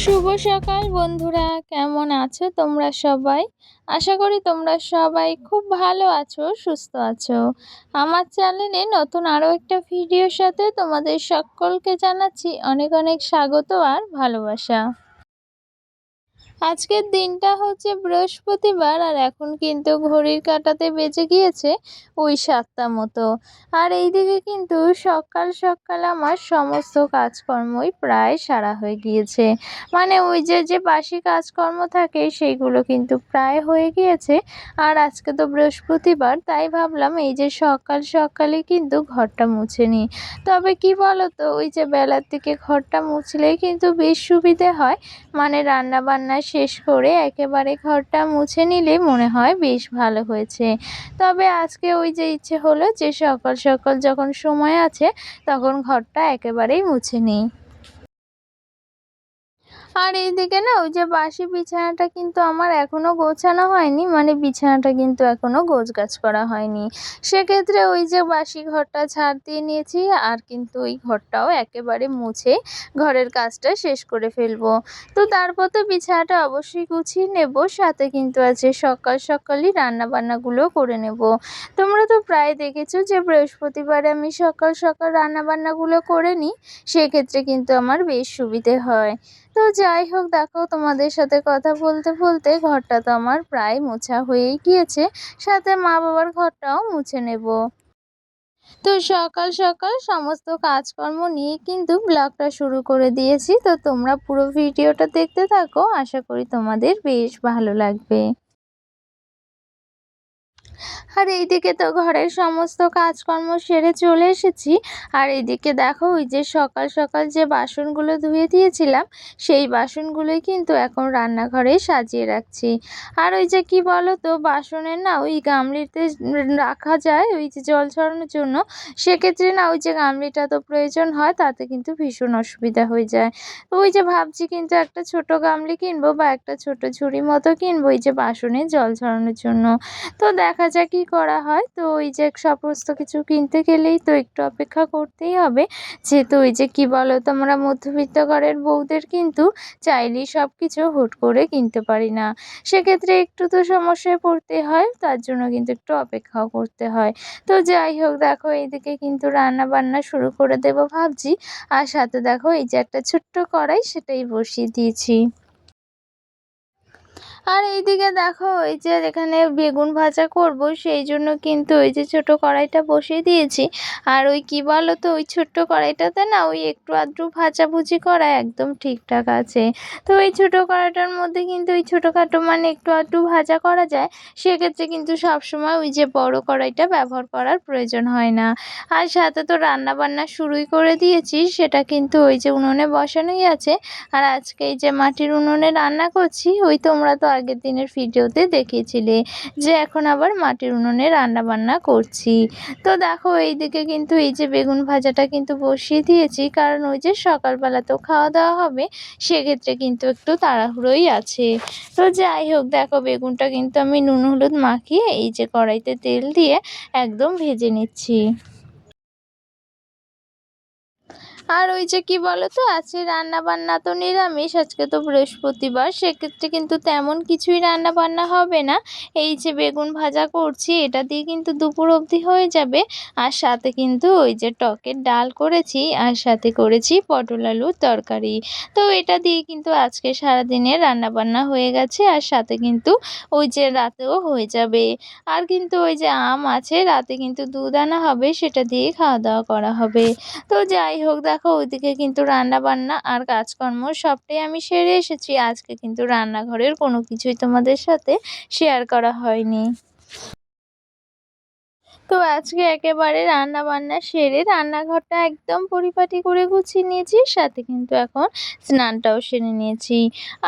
শুভ সকাল বন্ধুরা, কেমন আছো তোমরা সবাই? আশা করি তোমরা সবাই খুব ভালো আছো, সুস্থ আছো। আমার চ্যানেলে নতুন আরও একটা ভিডিওর সাথে তোমাদের সকলকে জানাচ্ছি অনেক অনেক স্বাগত আর ভালোবাসা। আজকের দিনটা হচ্ছে বৃহস্পতিবার, আর এখন কিন্তু ঘড়ির কাঁটাতে বেজে গিয়েছে ওই 7টা মতো। আর এইদিকে কিন্তু সকাল সকাল আমার সমস্ত কাজকর্মই প্রায় সারা হয়ে গিয়েছে। মানে ওই যে বাসি কাজকর্ম থাকে সেইগুলো কিন্তু প্রায় হয়ে গিয়েছে। আর আজকে তো বৃহস্পতিবার, তাই ভাবলাম এই যে সকাল সকালে কিন্তু ঘরটা মুছে নিই। তবে কি বলো তো, ওই যে বেলার দিকে ঘরটা মুছলেই কিন্তু বেশ সুবিধে হয়। মানে রান্না বান্না শেষ করে একেবারে ঘরটা মুছে নিলে মনে হয় বেশ ভালো হয়েছে। তবে আজকে ওই যে ইচ্ছে হলো যে সকাল সকাল যখন সময় আছে তখন ঘরটা একেবারেই মুছে নিই। আর এইদিকে না ওই যে বাসি বিছানাটা কিন্তু আমার এখনো গোছানো হয়নি, মানে বিছানাটা কিন্তু এখনো গোছগাছ করা হয়নি। সেক্ষেত্রে ওই যে বাসি ঘরটা ঝাড় দিয়ে নিয়েছি, আর কিন্তু ওই ঘরটাও একেবারে মুছে ঘরের কাজটা শেষ করে ফেলবো। তো তারপর তো বিছানাটা অবশ্যই গুছিয়ে নেব, সাথে কিন্তু আছে সকাল সকালই রান্না বান্নাগুলো করে নেব। তোমরা তো প্রায় দেখেছো যে বৃহস্পতিবারে আমি সকাল সকাল রান্না বান্নাগুলো করে নিই, সেক্ষেত্রে কিন্তু আমার বেশ সুবিধে হয়। তো যাই হোক, দেখো তোমাদের সাথে কথা বলতে বলতে ঘরটা তো আমার প্রায় মোছা হয়েই গিয়েছে, সাথে মা বাবার ঘরটাও মুছে নেব। তো সকাল সকাল সমস্ত কাজকর্ম নিয়ে কিন্তু ব্লগটা শুরু করে দিয়েছি। তো তোমরা পুরো ভিডিওটা দেখতে থাকো, আশা করি তোমাদের বেশ ভালো লাগবে। আর এইদিকে তো ঘরের সমস্ত কাজকর্ম সেরে চলে এসেছি। আর এইদিকে দেখো ওই যে সকাল সকাল যে বাসনগুলো ধুয়ে দিয়েছিলাম সেই বাসনগুলোই কিন্তু এখন রান্নাঘরে সাজিয়ে রাখছি। আর ওই যে কি বলো তো, বাসনের না ওই গামলিতে রাখা যায় ওই যে জল ছড়ানোর জন্য। সেক্ষেত্রে না ওই যে গামলিটা তো প্রয়োজন হয়, তাতে কিন্তু ভীষণ অসুবিধা হয়ে যায়। তো ওই যে ভাবছি কিন্তু একটা ছোট গামলি কিনবো বা একটা ছোট ঝুড়ি মতো কিনবো এই যে বাসনে জল ছড়ানোর জন্য। তো দেখা যাক কি করা হয়। তো ওই যে সমস্ত কিছু কিনতে গেলেই তো একটু অপেক্ষা করতেই হবে। যেহেতু ওই যে কি বলো তো, আমরা মধ্যবিত্ত ঘরের বউদের কিন্তু চাইলেই সব কিছু হুট করে কিনতে পারি না। সেক্ষেত্রে একটু তো সমস্যায় পড়তে হয়, তার জন্য কিন্তু একটু অপেক্ষাও করতে হয়। তো যাই হোক, দেখো এইদিকে কিন্তু রান্না বান্না শুরু করে দেব ভাবছি। আর সাথে দেখো এই যে একটা ছোট্ট কড়াই সেটাই বসিয়ে দিয়েছি। আর এইদিকে দেখো এই যে এখানে বেগুন ভাজা করব, সেই জন্য কিন্তু ওই যে ছোট কড়াইটা বসিয়ে দিয়েছি। আর ওই কি বলো তো, ওই ছোট্ট কড়াইটাতে না ওই একটু আধটু ভাজাভুজি করা একদম ঠিকঠাক আছে। তো এই ছোট কড়াইটার মধ্যে কিন্তু ওই ছোটোখাটো মানে একটু আধটু ভাজা করা যায়। সেক্ষেত্রে কিন্তু সবসময় ওই যে বড় কড়াইটা ব্যবহার করার প্রয়োজন হয় না। আর সাথে তো রান্না বান্না শুরুই করে দিয়েছি, সেটা কিন্তু ওই যে উনুনে বসানোই আছে। আর আজকে এই যে মাটির উনুনে রান্না করছি, ওই তোমরা তো আগের দিনের ভিডিওতে দেখিয়েছিলে যে এখন আবার মাটির উনুনে রান্না বান্না করছি। তো দেখো এইদিকে কিন্তু এই যে বেগুন ভাজাটা কিন্তু বসিয়ে দিয়েছি, কারণ ওই যে সকালবেলা তো খাওয়া দাওয়া হবে, সেক্ষেত্রে কিন্তু একটু তাড়াহুড়োই আছে। তো যাই হোক, দেখো বেগুনটা কিন্তু আমি নুন হলুদ মাখিয়ে এই যে কড়াইতে তেল দিয়ে একদম ভেজে নিচ্ছি। আর ওই যে কি বলতো, আজকে রান্না বান্না তো নিরামিষ, আজকে তো বৃহস্পতিবার, সেক্ষেত্রে কিন্তু তেমন কিছুই রান্না বান্না হবে না। এই যে বেগুন ভাজা করছি এটা দিয়ে কিন্তু দুপুর অবধি হয়ে যাবে। আর সাথে কিন্তু ওই যে টকের ডাল করেছি, আর সাথে করেছি পটল আলুর তরকারি। তো এটা দিয়ে কিন্তু আজকে সারাদিনের রান্না বান্না হয়ে গেছে, আর সাথে কিন্তু ওই যে রাতেও হয়ে যাবে। আর কিন্তু ওই যে আম আছে, রাতে কিন্তু দুধ আনা হবে, সেটা দিয়ে খাওয়া দাওয়া করা হবে। তো যাই হোক, দেখো ওইদিকে কিন্তু রান্না বান্না আর কাজকর্ম সবটাই আমি সেরে এসেছি। আজকে কিন্তু রান্নাঘরের কোনো কিছুই তোমাদের সাথে শেয়ার করা হয়নি। তো আজকে একেবারে রান্না-বান্না সেরে রান্নাঘরটা একদম পরিপাটি করে গুছিয়ে নিয়েছি। সাথে কিন্তু এখন স্নানটাও সেরে নিয়েছি।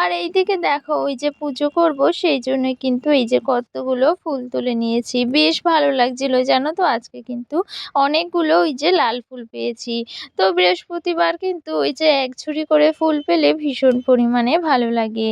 আর এইদিকে দেখো ওই যে পুজো করব, সেই জন্যই কিন্তু এই যে কতগুলো ফুল তুলে নিয়েছি। বেশ ভালো লাগছিল জানো তো, আজকে কিন্তু অনেকগুলো ওই যে লাল ফুল পেয়েছি। তো বৃহস্পতিবার কিন্তু ওই যে এক ঝুড়ি করে ফুল পেলে ভীষণ পরিমাণে ভালো লাগে।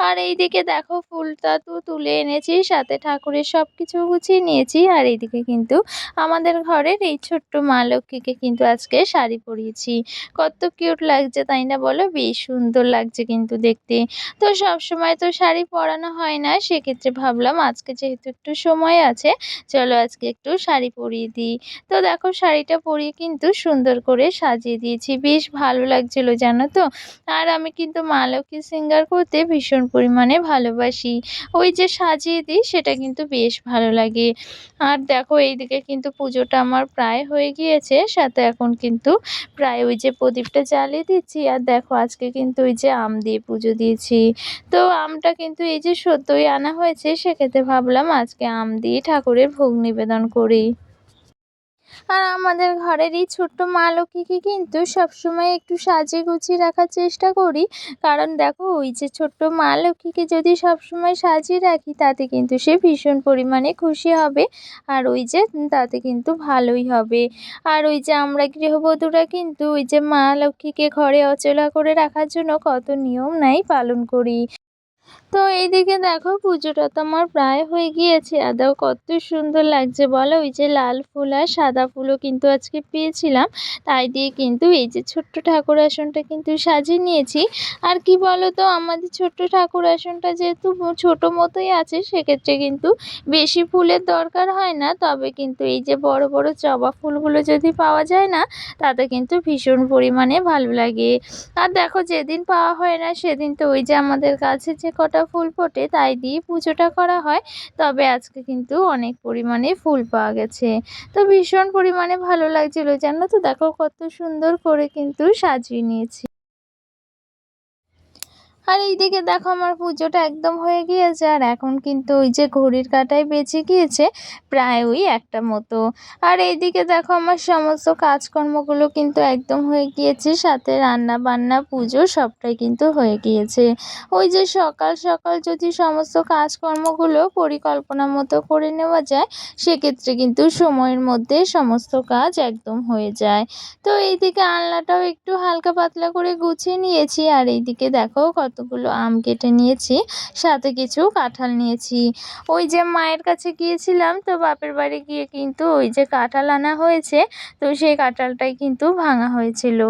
আর এইদিকে দেখো ফুলটা তো তুলে এনেছি, সাথে ঠাকুরের সবকিছু গুছিয়ে নিয়েছি। আর এইদিকে কিন্তু কিন্তু আমাদের ঘরের এই ছোট্ট মা লক্ষ্মীকে কিন্তু আজকে শাড়ি পরিয়েছি। কত কিউট লাগছে তাই না বলো? বেশ সুন্দর লাগছে কিন্তু দেখতে। তো সবসময় তো শাড়ি পরানো হয় না, সেক্ষেত্রে ভাবলাম আজকে যেহেতু একটু সময় আছে, চলো আজকে একটু শাড়ি পরিয়ে দিই। তো দেখো শাড়িটা পরিয়ে কিন্তু সুন্দর করে সাজিয়ে দিয়েছি। বেশ ভালো লাগছিল জানো তো? আর আমি কিন্তু মা লক্ষ্মী সিঙ্গার করতে ভীষণ পরিমাণে ভালোবাসি। ওই যে সাজিয়ে দিই সেটা কিন্তু বেশ ভালো লাগে। আর দেখো এইদিকে কিন্তু পুজোটা আমার প্রায় হয়ে গিয়েছে। সাথে এখন কিন্তু প্রায় ওই যে প্রদীপটা জ্বালিয়ে দিচ্ছি। আর দেখো আজকে কিন্তু ওই যে আম দিয়ে পুজো দিয়েছি। তো আমটা কিন্তু এই যে সদ্যই আনা হয়েছে, সেক্ষেত্রে ভাবলাম আজকে আম দিয়ে ঠাকুরের ভোগ নিবেদন করি। আর আমাদের ঘরের এই ছোট্ট মা লক্ষ্মীকে কিন্তু সবসময় একটু সাজিয়ে গুছিয়ে রাখার চেষ্টা করি। কারণ দেখো ওই যে ছোট্ট মা লক্ষ্মীকে যদি সবসময় সাজিয়ে রাখি, তাতে কিন্তু সে ভীষণ পরিমাণে খুশি হবে। আর ওই যে তাতে কিন্তু ভালোই হবে। আর ওই যে আমরা গৃহবধূরা কিন্তু ওই যে মা লক্ষ্মীকে ঘরে অচলা করে রাখার জন্য কত নিয়ম নাই পালন করি। তো এইদিকে দেখো পুজোটা তো আমার প্রায় হয়ে গিয়েছে। আর দেখো কত সুন্দর লাগছে বলো? ওই যে লাল ফুল আর সাদা ফুলও কিন্তু আজকে পেয়েছিলাম। তাই দিয়ে কিন্তু এই যে ছোট্ট ঠাকুর আসনটা কিন্তু সাজিয়ে নিয়েছি। আর কি বলো তো, আমাদের ছোট্ট ঠাকুর আসনটা যেহেতু ছোট মতোই আছে, সেক্ষেত্রে কিন্তু বেশি ফুলের দরকার হয় না। তবে কিন্তু এই যে বড় বড় জবা ফুলগুলো যদি পাওয়া যায় না, তাতে কিন্তু ভীষণ পরিমাণে ভালো লাগে। আর দেখো যেদিন পাওয়া হয় না, সেদিন তো ওই যে আমাদের গাছে যে কটা ফুল ফোটে তাই দিয়ে পুজোটা করা হয়। তবে আজকে কিন্তু অনেক পরিমাণে ফুল পাওয়া গেছে। তো ভীষণ পরিমাণে ভালো লাগছিল জানো তো? দেখো কত সুন্দর করে কিন্তু সাজিয়ে নিয়েছি। আর এইদিকে দেখো আমার পুজোটা একদম হয়ে গিয়েছে। আর এখন কিন্তু ওই যে ঘড়ির কাঁটায় বেজে গিয়েছে প্রায় ওই ১টা মতো। আর এইদিকে দেখো আমার সমস্ত কাজকর্মগুলো কিন্তু একদম হয়ে গিয়েছে। সাথে রান্না বান্না পুজো সবটাই কিন্তু হয়ে গিয়েছে। ওই যে সকাল সকাল যদি সমস্ত কাজকর্মগুলো পরিকল্পনা মতো করে নেওয়া যায়, সেক্ষেত্রে কিন্তু সময়ের মধ্যে সমস্ত কাজ একদম হয়ে যায়। তো এইদিকে আলনাটাও একটু হালকা পাতলা করে গুছিয়ে নিয়েছি। আর এইদিকে দেখো কতগুলো আম কেটে নিয়েছি, সাথে কিছু কাঁঠাল নিয়েছি। ওই যে মায়ের কাছে গিয়েছিলাম, তো বাপের বাড়ি গিয়ে কিন্তু ওই যে কাঁঠাল আনা হয়েছে, তো সেই কাঁঠালটাই কিন্তু ভাঙা হয়েছিল।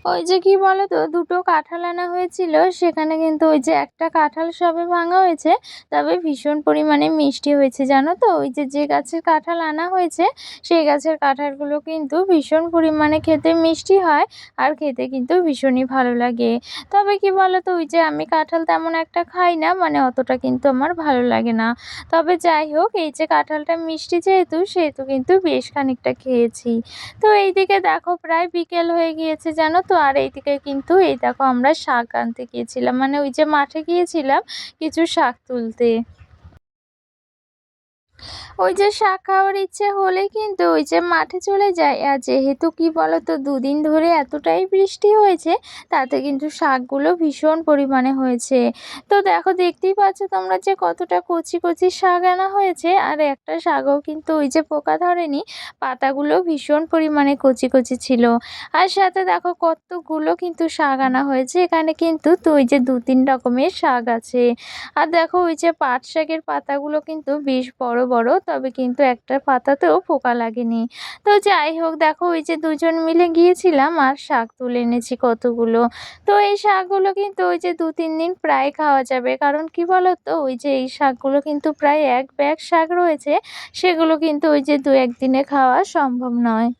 ওই যে কি বলতো, দুটো কাঁঠাল আনা হয়েছিল, সেখানে কিন্তু ওই যে একটা কাঁঠাল সবে ভাঙা হয়েছে। তবে ভীষণ পরিমাণে মিষ্টি হয়েছে জানো তো? ওই যে যে গাছের কাঁঠাল আনা হয়েছে, সেই গাছের কাঁঠালগুলো কিন্তু ভীষণ পরিমাণে খেতে মিষ্টি হয়। আর খেতে কিন্তু ভীষণই ভালো লাগে। তবে কি বলতো, ওই যে আমি কাঁঠাল তেমন একটা খাই না, মানে অতটা কিন্তু আমার ভালো লাগে না। তবে যাই হোক, এই যে কাঁঠালটা মিষ্টি যেহেতু, সেহেতু কিন্তু বেশ খানিকটা খেয়েছি। তো এইদিকে দেখো প্রায় বিকেল হয়ে গিয়েছে জানো তো? আর এইদিকে কিন্তু এই দেখো আমরা শাক আনতে গিয়েছিলাম, মানে ওই যে মাঠে গিয়েছিলাম কিছু শাক তুলতে। ওই যে শাক খাওয়ার ইচ্ছে হলেই কিন্তু ওই যে মাঠে চলে যায়। আর যেহেতু কি বলতো, দুদিন ধরে এতটাই বৃষ্টি হয়েছে, তাতে কিন্তু শাকগুলো ভীষণ পরিমাণে হয়েছে। তো দেখো দেখতেই পাচ্ছ তোমরা যে কতটা কচি কচি শাক আনা হয়েছে। আর একটা শাকও কিন্তু ওই যে পোকা ধরেনি, পাতাগুলো ভীষণ পরিমাণে কচি কচি ছিল। আর সাথে দেখো কতগুলো কিন্তু শাক আনা হয়েছে। এখানে কিন্তু তো ওই যে ২-৩ রকমের শাক আছে। আর দেখো ওই যে পাট শাকের পাতাগুলো কিন্তু বেশ বড় বড়, তবে কিন্তু একটা পাতাতেও পোকা লাগেনি। তো যাই হোক, দেখো ওই যে দুজন মিলে গিয়েছিলাম আর শাক তুলে এনেছি কতগুলো। তো এই শাকগুলো কিন্তু ওই যে ২-৩ দিন প্রায় খাওয়া যাবে। কারণ কি বলতো, ওই যে এই শাকগুলো কিন্তু প্রায় ১ ব্যাগ শাক রয়েছে, সেগুলো কিন্তু ওই যে ২-১ দিনে খাওয়া সম্ভব নয়।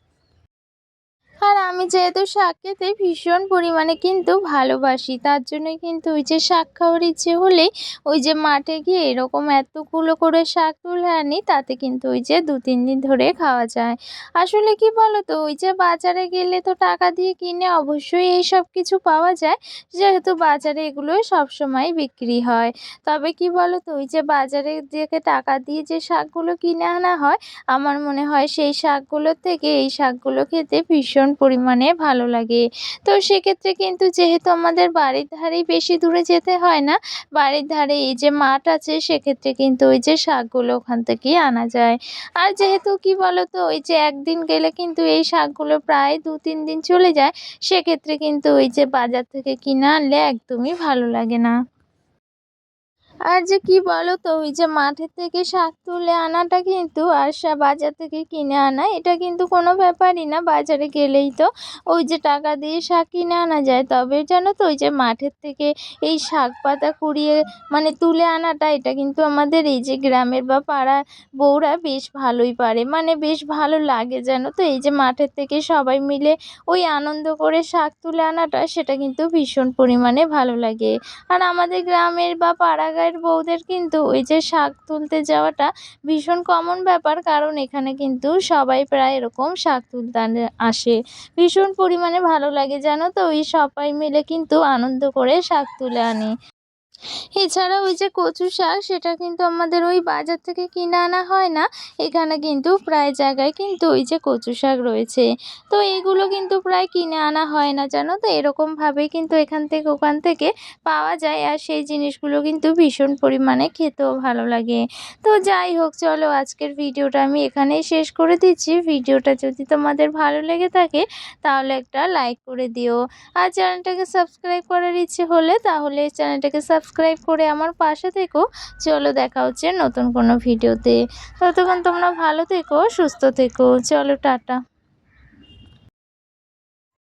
আর আমি যেহেতু শাক খেতে ভীষণ পরিমাণে কিন্তু ভালোবাসি, তার জন্যই কিন্তু ওই যে শাক খাওয়ার ইচ্ছে হলেই ওই যে মাঠে গিয়ে এরকম এতগুলো করে শাক তুলে আনি, তাতে কিন্তু ওই যে ২-৩ দিন ধরে খাওয়া যায়। আসলে কি বলতো, ওই যে বাজারে গেলে তো টাকা দিয়ে কিনে অবশ্যই এইসব কিছু পাওয়া যায়, যেহেতু বাজারে এগুলো সবসময় বিক্রি হয়। তবে কি বলতো, ওই যে বাজারে থেকে টাকা দিয়ে যে শাকগুলো কিনে আনা হয়, আমার মনে হয় সেই শাকগুলোর থেকে এই শাকগুলো খেতে ভীষণ পরিমাণে ভালো লাগে। তো সেক্ষেত্রে কিন্তু যেহেতু আমাদের বাড়ির ধারেই, বেশি দূরে যেতে হয় না, বাড়ির ধারে এই যে মাঠ আছে, সেক্ষেত্রে কিন্তু ওই যে শাকগুলো ওখান থেকেই আনা যায়। আর যেহেতু কি বলতো, ওই যে একদিন গেলে কিন্তু এই শাকগুলো প্রায় ২-৩ দিন চলে যায়, সেক্ষেত্রে কিন্তু ওই যে বাজার থেকে কিনে আনলে একদমই ভালো লাগে না। আর যে কি বলো তো, ওই যে মাঠের থেকে শাক তুলে আনাটা কিন্তু আর বাজার থেকে কিনে আনা এটা কিন্তু কোনো ব্যাপারই না। বাজারে গেলেই তো ওই যে টাকা দিয়ে শাক কিনে আনা যায়, তবে জানো তো ওই যে মাঠের থেকে এই শাক পাতা কুড়িয়ে মানে তুলে আনাটা এটা কিন্তু আমাদের এই যে গ্রামের বা পাড়ার বউরা বেশ ভালোই পারে, মানে বেশ ভালো লাগে জানো তো। এই যে মাঠের থেকে সবাই মিলে ওই আনন্দ করে শাক তুলে আনাটা সেটা কিন্তু ভীষণ পরিমাণে ভালো লাগে। আর আমাদের গ্রামের বা পাড়াগাঁয়ের বউদের কিন্তু ওই যে শাক তুলতে যাওয়াটা ভীষণ কমন ব্যাপার, কারণ এখানে কিন্তু সবাই প্রায় এরকম শাক তুলতে আসে। ভীষণ পরিমাণে ভালো লাগে জানো তো, ওই সবাই মিলে কিন্তু আনন্দ করে শাক তুলে আনে। এছাড়া ওই যে কচু শাক সেটা কিন্তু আমাদের ওই বাজার থেকে কিনে আনা হয় না। এখানে কিন্তু প্রায় জায়গায় কিন্তু ওই যে কচু শাক রয়েছে। তো এগুলো কিন্তু প্রায় কিনে আনা হয় না জানো তো, এরকমভাবেই কিন্তু এখান থেকে ওখান থেকে পাওয়া যায়। আর সেই জিনিসগুলো কিন্তু ভীষণ পরিমাণে খেতেও ভালো লাগে। তো যাই হোক, চলো আজকের ভিডিওটা আমি এখানেই শেষ করে দিচ্ছি। ভিডিওটা যদি তোমাদের ভালো লেগে থাকে তাহলে একটা লাইক করে দিও। আর চ্যানেলটাকে সাবস্ক্রাইব করার ইচ্ছে হলে তাহলে চ্যানেলটাকে সাবস্ক্রাইব করে আমার পাশে থেকো। চলো দেখা হচ্ছে নতুন কোনো ভিডিওতে। ততক্ষণ তোমরা ভালো থেকো, সুস্থ থেকো। চলো টাটা।